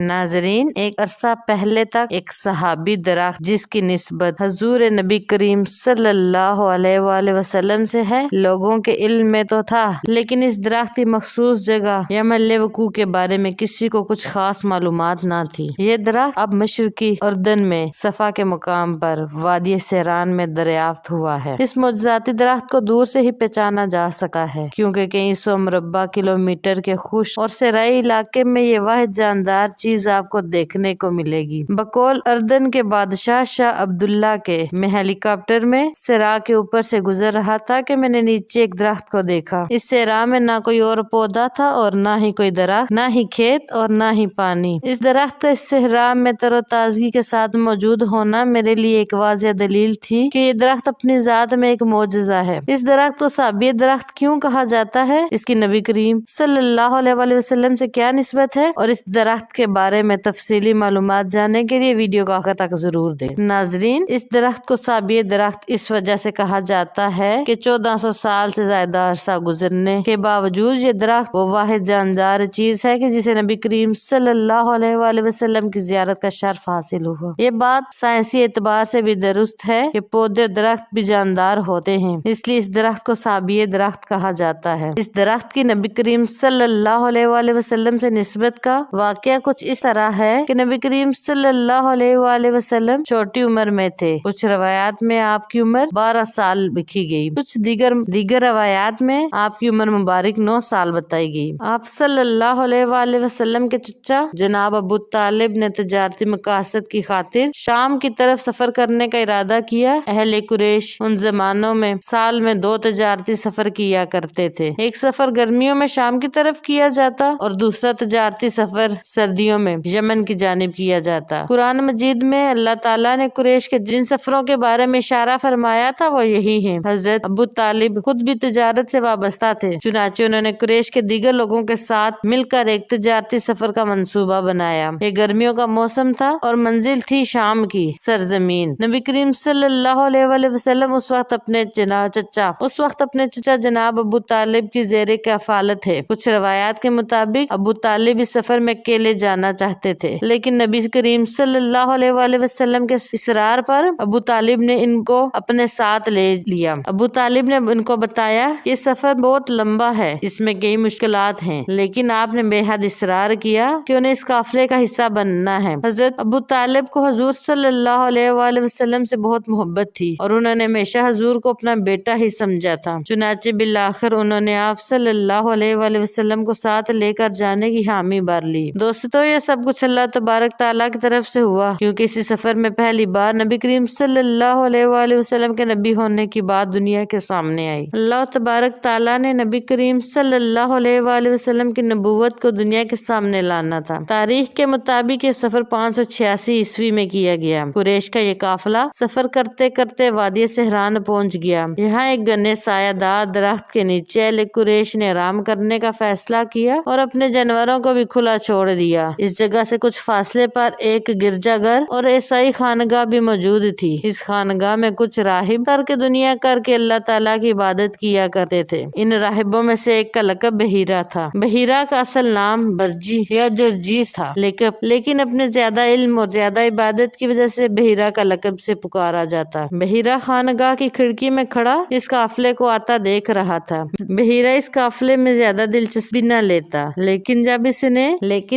ناظرین، ایک عرصہ پہلے تک ایک صحابی درخت جس کی نسبت حضور نبی کریم صلی اللہ علیہ وآلہ وسلم سے ہے لوگوں کے علم میں تو تھا، لیکن اس درخت کی مخصوص جگہ یا محل وقوع کے بارے میں کسی کو کچھ خاص معلومات نہ تھی۔ یہ درخت اب مشرقی اردن میں صفا کے مقام پر وادی سیران میں دریافت ہوا ہے۔ اس معجزاتی درخت کو دور سے ہی پہچانا جا سکا ہے، کیونکہ کئی سو مربع کلومیٹر کے خشک اور صحرائی علاقے میں یہ واحد جاندار چیز آپ کو دیکھنے کو ملے گی۔ بقول اردن کے بادشاہ شاہ عبداللہ کے میں ہیلی کاپٹر میں صحرا کے اوپر سے گزر رہا تھا کہ میں نے نیچے ایک درخت کو دیکھا۔ اس صحرا میں نہ کوئی اور پودا تھا اور نہ ہی کوئی درخت، نہ ہی کھیت اور نہ ہی پانی۔ اس درخت کا اس صحرا میں تر و تازگی کے ساتھ موجود ہونا میرے لیے ایک واضح دلیل تھی کہ یہ درخت اپنی ذات میں ایک معجزہ ہے۔ اس درخت کو صحابی درخت کیوں کہا جاتا ہے، اس کی نبی کریم صلی اللہ علیہ وآلہ وسلم سے کیا نسبت ہے، اور اس درخت کے بارے میں تفصیلی معلومات جاننے کے لیے ویڈیو کو آخر تک ضرور دیں۔ ناظرین، اس درخت کو صحابی درخت اس وجہ سے کہا جاتا ہے کہ 1400 سال سے زیادہ عرصہ گزرنے کے باوجود یہ درخت وہ واحد جاندار چیز ہے کہ جسے نبی کریم صلی اللہ علیہ وآلہ وسلم کی زیارت کا شرف حاصل ہوا۔ یہ بات سائنسی اعتبار سے بھی درست ہے کہ پودے درخت بھی جاندار ہوتے ہیں، اس لیے اس درخت کو صحابی درخت کہا جاتا ہے۔ اس درخت کی نبی کریم صلی اللہ علیہ وآلہ وسلم سے نسبت کا واقعہ کچھ اس طرح ہے کہ نبی کریم صلی اللہ علیہ وآلہ وسلم چھوٹی عمر میں تھے۔ کچھ روایات میں آپ کی عمر 12 سال لکھی گئی، کچھ دیگر روایات میں آپ کی عمر مبارک 9 سال بتائی گئی۔ آپ صلی اللہ علیہ وآلہ وسلم کے چچا جناب ابو طالب نے تجارتی مقاصد کی خاطر شام کی طرف سفر کرنے کا ارادہ کیا۔ اہل قریش ان زمانوں میں سال میں 2 تجارتی سفر کیا کرتے تھے، ایک سفر گرمیوں میں شام کی طرف کیا جاتا اور دوسرا تجارتی سفر سردیوں میں یمن کی جانب کیا جاتا۔ قرآن مجید میں اللہ تعالیٰ نے قریش کے جن سفروں کے بارے میں اشارہ فرمایا تھا وہ یہی ہیں۔ حضرت ابو طالب خود بھی تجارت سے وابستہ تھے، چنانچہ انہوں نے قریش کے دیگر لوگوں کے ساتھ مل کر ایک تجارتی سفر کا منصوبہ بنایا۔ یہ گرمیوں کا موسم تھا اور منزل تھی شام کی سرزمین۔ نبی کریم صلی اللہ علیہ وآلہ وسلم اس وقت اپنے چچا جناب ابو طالب کی زیر کفالت تھے۔ کچھ روایات کے مطابق ابو طالب اس سفر میں اکیلے جانا چاہتے تھے، لیکن نبی کریم صلی اللہ علیہ وآلہ وسلم کے اصرار پر ابو طالب نے ان کو اپنے ساتھ لے لیا۔ ابو طالب نے ان کو بتایا یہ سفر بہت لمبا ہے، اس میں کئی مشکلات ہیں، لیکن آپ نے بے حد اصرار کیا کہ انہیں اس قافلے کا حصہ بننا ہے۔ حضرت ابو طالب کو حضور صلی اللہ علیہ وآلہ وسلم سے بہت محبت تھی اور انہوں نے ہمیشہ حضور کو اپنا بیٹا ہی سمجھا تھا، چنانچہ بالآخر انہوں نے آپ صلی اللہ علیہ وآلہ وسلم کو ساتھ لے کر جانے کی حامی بھر لی۔ دوستو، یہ سب کچھ اللہ تبارک تعالیٰ کی طرف سے ہوا، کیونکہ اسی سفر میں پہلی بار نبی کریم صلی اللہ علیہ وآلہ وسلم کے نبی ہونے کی بات دنیا کے سامنے آئی۔ اللہ تبارک تعالیٰ نے نبی کریم صلی اللہ علیہ وآلہ وسلم کی نبوت کو دنیا کے سامنے لانا تھا۔ تاریخ کے مطابق یہ سفر 586 عیسوی میں کیا گیا۔ قریش کا یہ قافلہ سفر کرتے کرتے وادی سہران پہنچ گیا۔ یہاں ایک گھنے سایہ دار درخت کے نیچے اہل قریش نے آرام کرنے کا فیصلہ کیا اور اپنے جانوروں کو بھی کھلا چھوڑ دیا۔ اس جگہ سے کچھ فاصلے پر ایک گرجا گھر اور عیسائی خانگاہ بھی موجود تھی۔ اس خانگاہ میں کچھ راہب ترک دنیا کر کے اللہ تعالیٰ کی عبادت کیا کرتے تھے۔ ان راہبوں میں سے ایک کا لقب بحیرہ تھا۔ بحیرہ کا اصل نام برجی یا جرجیس تھا، لیکن اپنے زیادہ علم اور زیادہ عبادت کی وجہ سے بحیرہ کا لقب سے پکارا جاتا۔ بحیرہ خانگاہ کی کھڑکی میں کھڑا اس قافلے کو آتا دیکھ رہا تھا۔ بحیرہ اس قافلے میں زیادہ دلچسپی نہ لیتا، لیکن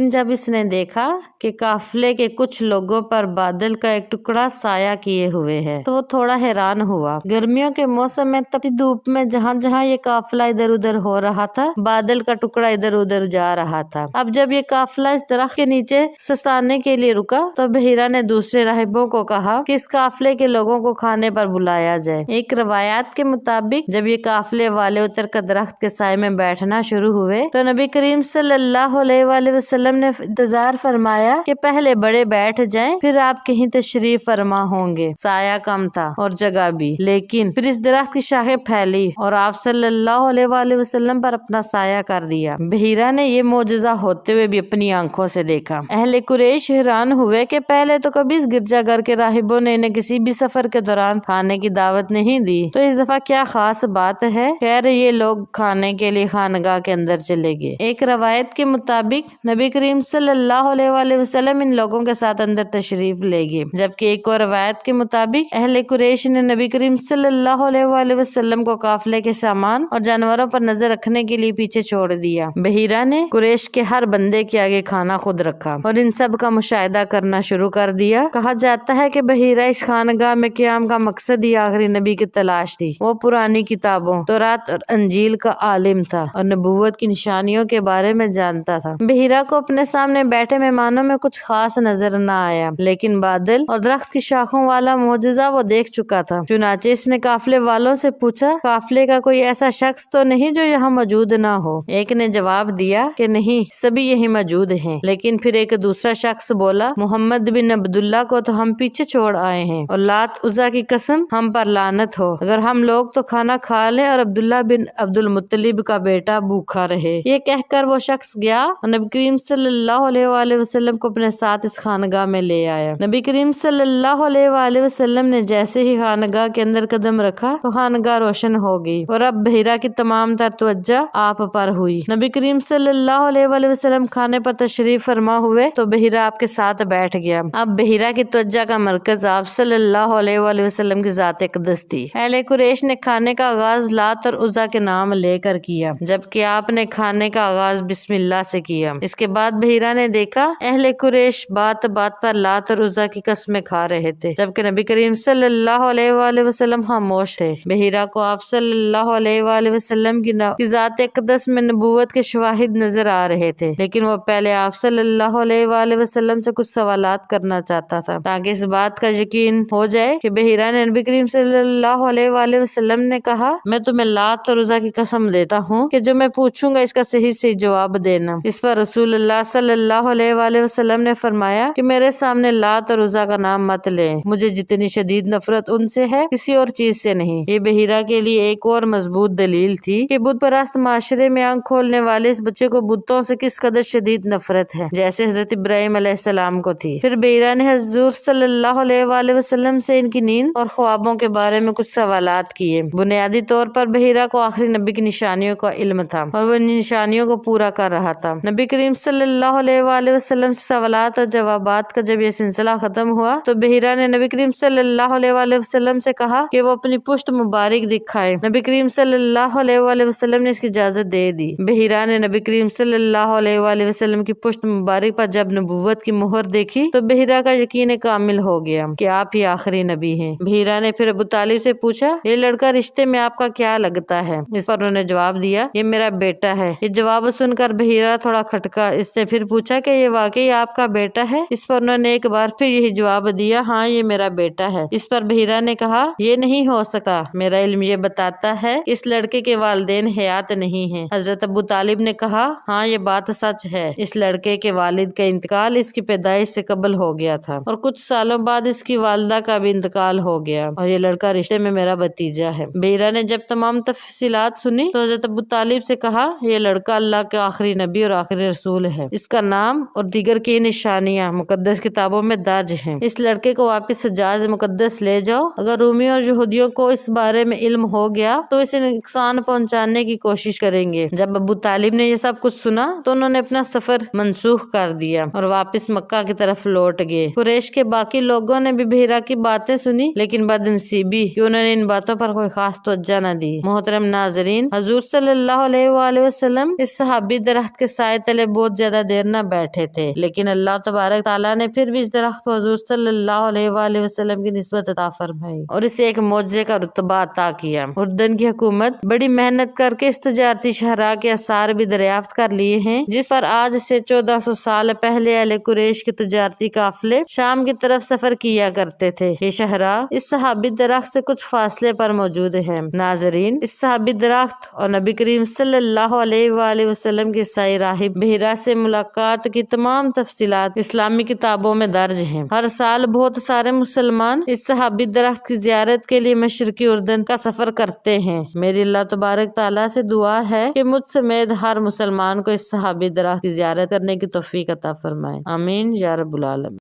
جب اس نے دیکھا کہ قافلے کے کچھ لوگوں پر بادل کا ایک ٹکڑا سایہ کیے ہوئے ہے تو وہ تھوڑا حیران ہوا۔ گرمیوں کے موسم میں تپتی دھوپ میں جہاں جہاں یہ قافلہ ادھر ادھر ہو رہا تھا، بادل کا ٹکڑا ادھر ادھر جا رہا تھا۔ اب جب یہ قافلہ اس درخت کے نیچے سستانے کے لیے رکا تو بحیرہ نے دوسرے راہبوں کو کہا کہ اس قافلے کے لوگوں کو کھانے پر بلایا جائے۔ ایک روایات کے مطابق جب یہ قافلے والے اتر کر درخت کے سائے میں بیٹھنا شروع ہوئے تو نبی کریم صلی اللہ علیہ وآلہ وسلم نے انتظار فرمایا کہ پہلے بڑے بیٹھ جائیں، پھر آپ کہیں تشریف فرما ہوں گے۔ سایہ کم تھا اور جگہ بھی، لیکن پھر اس درخت کی شاخیں پھیلی اور آپ صلی اللہ علیہ وآلہ وسلم پر اپنا سایہ کر دیا۔ بحیرہ نے یہ معجزہ ہوتے ہوئے بھی اپنی آنکھوں سے دیکھا۔ اہل قریش حیران ہوئے کہ پہلے تو کبھی اس گرجا گھر کے راہبوں نے انہیں کسی بھی سفر کے دوران کھانے کی دعوت نہیں دی، تو اس دفعہ کیا خاص بات ہے؟ خیر، یہ لوگ کھانے کے لیے خانگاہ کے اندر چلے گئے۔ ایک روایت کے مطابق نبی کریم صلی اللہ علیہ وآلہ وسلم ان لوگوں کے ساتھ اندر تشریف لے گئے، جبکہ ایک اور روایت کے مطابق اہل قریش نے نبی کریم صلی اللہ علیہ وآلہ وسلم کو قافلے کے سامان اور جانوروں پر نظر رکھنے کے لیے پیچھے چھوڑ دیا۔ بحیرہ نے قریش کے ہر بندے کے آگے کھانا خود رکھا اور ان سب کا مشاہدہ کرنا شروع کر دیا۔ کہا جاتا ہے کہ بحیرہ اس خانگاہ میں قیام کا مقصد ہی آخری نبی کی تلاش تھی۔ وہ پرانی کتابوں تورات اور انجیل کا عالم تھا اور نبوت کی نشانیوں کے بارے میں جانتا تھا۔ بحیرہ کو اپنے سامنے بیٹھے مہمانوں میں کچھ خاص نظر نہ آیا، لیکن بادل اور درخت کی شاخوں والا معجزہ وہ دیکھ چکا تھا۔ چنانچہ اس نے قافلے والوں سے پوچھا، قافلے کا کوئی ایسا شخص تو نہیں جو یہاں موجود نہ ہو؟ ایک نے جواب دیا کہ نہیں، سبھی یہی موجود ہیں۔ لیکن پھر ایک دوسرا شخص بولا، محمد بن عبداللہ کو تو ہم پیچھے چھوڑ آئے ہیں، اور لات عزا کی قسم ہم پر لعنت ہو، اگر ہم لوگ تو کھانا کھا لیں اور عبداللہ بن عبد المطلب کا بیٹا بھوکا رہے۔ یہ کہہ کر وہ شخص گیا اور نبی کریم صلی اللہ علیہ وآلہ وسلم کو اپنے ساتھ اس خانگاہ میں لے آیا۔ نبی کریم صلی اللہ علیہ وآلہ وسلم نے جیسے ہی خانگاہ کے اندر قدم رکھا تو خانگاہ روشن ہو گئی اور اب بحیرہ کی تمام تر توجہ آپ پر ہوئی۔ نبی کریم صلی اللہ علیہ وآلہ وسلم کھانے پر تشریف فرما ہوئے تو بحیرہ آپ کے ساتھ بیٹھ گیا۔ اب بحیرہ کی توجہ کا مرکز آپ صلی اللہ علیہ وآلہ وسلم کی ذات اقدس تھی۔ اہل قریش نے کھانے کا آغاز لات اور عزا کے نام لے کر کیا، جبکہ آپ نے کھانے کا آغاز بسم اللہ سے کیا۔ اس کے بعد بحیرہ نے دیکھا اہل قریش بات بات پر لات اور عزا کی قسمیں کھا رہے تھے، جبکہ نبی کریم صلی اللہ علیہ وآلہ وسلم خاموش تھے۔ بحیرہ کو آپ صلی اللہ علیہ وآلہ وسلم کی ذات اقدس میں نبوت کے شواہد نظر آ رہے تھے، لیکن وہ پہلے آپ صلی اللہ علیہ وآلہ وسلم سے کچھ سوالات کرنا چاہتا تھا تاکہ اس بات کا یقین ہو جائے کہ بحیرہ نے نبی کریم صلی اللہ علیہ وآلہ وسلم نے کہا، میں تمہیں لات اور عزا کی قسم دیتا ہوں کہ جو میں پوچھوں گا اس کا صحیح صحیح جواب دینا۔ اس پر رسول اللہ صلی اللہ علیہ وآلہ وسلم نے فرمایا کہ میرے سامنے لات اور عزا کا نام مت لیں، مجھے جتنی شدید نفرت ان سے ہے کسی اور چیز سے نہیں۔ یہ بحیرہ کے لیے ایک اور مضبوط دلیل تھی کہ بت پرست معاشرے میں آنکھ کھولنے والے اس بچے کو بتوں سے کس قدر شدید نفرت ہے، جیسے حضرت ابراہیم علیہ السلام کو تھی۔ پھر بحیرہ نے حضور صلی اللہ علیہ وآلہ وسلم سے ان کی نیند اور خوابوں کے بارے میں کچھ سوالات کیے۔ بنیادی طور پر بحیرہ کو آخری نبی کی نشانیوں کا علم تھا اور وہ ان نشانیوں کو پورا کر رہا تھا۔ نبی کریم صلی اللہ علیہ وآلہ وسلم سے سوالات اور جوابات کا جب یہ سلسلہ ختم ہوا تو بحیرہ نے نبی کریم صلی اللہ علیہ وآلہ وسلم سے کہا کہ وہ اپنی پشت مبارک دکھائے۔ نبی کریم صلی اللہ علیہ وآلہ وسلم نے اس کی اجازت دے دی۔ بحیرہ نے نبی کریم صلی اللہ علیہ وآلہ وسلم کی پشت مبارک پر جب نبوت کی مہر دیکھی تو بحیرہ کا یقین کامل ہو گیا کہ آپ ہی آخری نبی ہیں۔ بحیرہ نے پھر ابو طالب سے پوچھا، یہ لڑکا رشتے میں آپ کا کیا لگتا ہے؟ اس پر انہوں نے جواب دیا، یہ میرا بیٹا ہے۔ یہ جواب سن کر بحیرہ تھوڑا کھٹکا۔ اس نے پھر پوچھا کہ یہ واقعی آپ کا بیٹا ہے؟ اس پر انہوں نے ایک بار پھر یہی جواب دیا، ہاں یہ میرا بیٹا ہے۔ اس پر بحیرہ نے کہا، یہ نہیں ہو سکتا، میرا علم یہ بتاتا ہے کہ اس لڑکے کے والدین حیات نہیں ہیں۔ حضرت ابو طالب نے کہا، ہاں یہ بات سچ ہے، اس لڑکے کے والد کا انتقال اس کی پیدائش سے قبل ہو گیا تھا اور کچھ سالوں بعد اس کی والدہ کا بھی انتقال ہو گیا اور یہ لڑکا رشتے میں میرا بھتیجا ہے۔ بحیرہ نے جب تمام تفصیلات سنی تو حضرت ابو طالب سے کہا، یہ لڑکا اللہ کے آخری نبی اور آخری رسول ہے، اس کا نام اور دیگر کی نشانیاں مقدس کتابوں میں درج ہیں۔ اس لڑکے کو واپس حجاز مقدس لے جاؤ، اگر رومی اور یہودیوں کو اس بارے میں علم ہو گیا تو اسے نقصان پہنچانے کی کوشش کریں گے۔ جب ابو طالب نے یہ سب کچھ سنا تو انہوں نے اپنا سفر منسوخ کر دیا اور واپس مکہ کی طرف لوٹ گئے۔ قریش کے باقی لوگوں نے بھی بحیرہ کی باتیں سنی، لیکن بدنصیبی کہ انہوں نے ان باتوں پر کوئی خاص توجہ نہ دی۔ محترم ناظرین، حضور صلی اللہ علیہ وآلہ وسلم اس صحابی درخت کے سائے تلے بہت زیادہ دیر نہ بیٹھے تھے، لیکن اللہ تبارک تعالیٰ نے پھر بھی اس درخت کو حضور صلی اللہ علیہ وآلہ وسلم کی نسبت عطا فرمائی اور اسے ایک معجزے کا رتبہ عطا کیا۔ اردن کی حکومت بڑی محنت کر کے اس تجارتی شاہراہ کے آثار بھی دریافت کر لیے ہیں، جس پر آج سے 1400 سال پہلے اہل قریش کے تجارتی قافلے شام کی طرف سفر کیا کرتے تھے۔ یہ شاہراہ اس صحابی درخت سے کچھ فاصلے پر موجود ہے۔ ناظرین، اس صحابی درخت اور نبی کریم صلی اللہ علیہ وآلہ وسلم کی عیسائی راہب بحیرہ سے ملاقات کی تمام تفصیلات اسلامی کتابوں میں درج ہیں۔ ہر سال بہت سارے مسلمان اس صحابی درخت کی زیارت کے لیے مشرقی اردن کا سفر کرتے ہیں۔ میری اللہ تبارک تعالیٰ سے دعا ہے کہ مجھ سمیت ہر مسلمان کو اس صحابی درخت کی زیارت کرنے کی توفیق عطا فرمائے، آمین یا رب العالمین۔